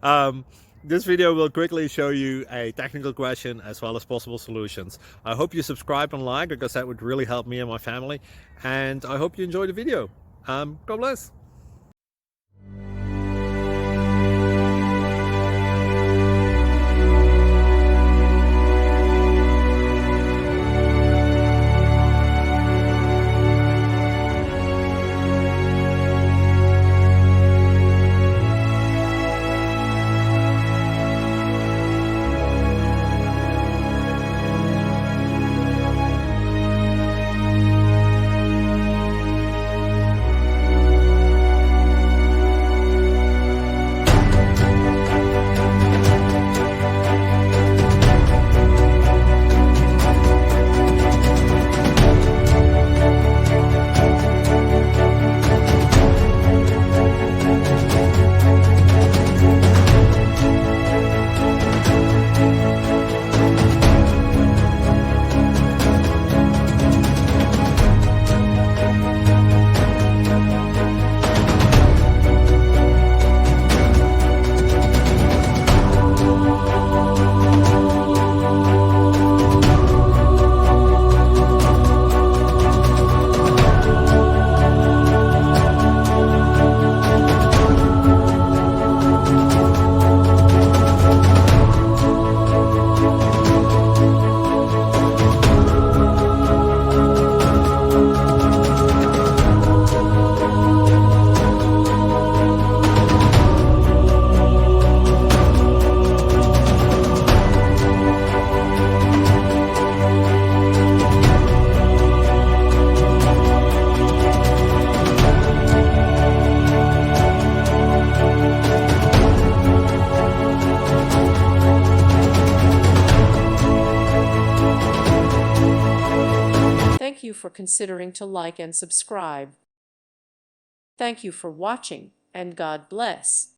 um, this video will quickly show you a technical question as well as possible solutions. I hope you subscribe and like, because that would really help me and my family. And I hope you enjoy the video. God bless. Thank you for considering to like and subscribe. Thank you for watching, and God bless.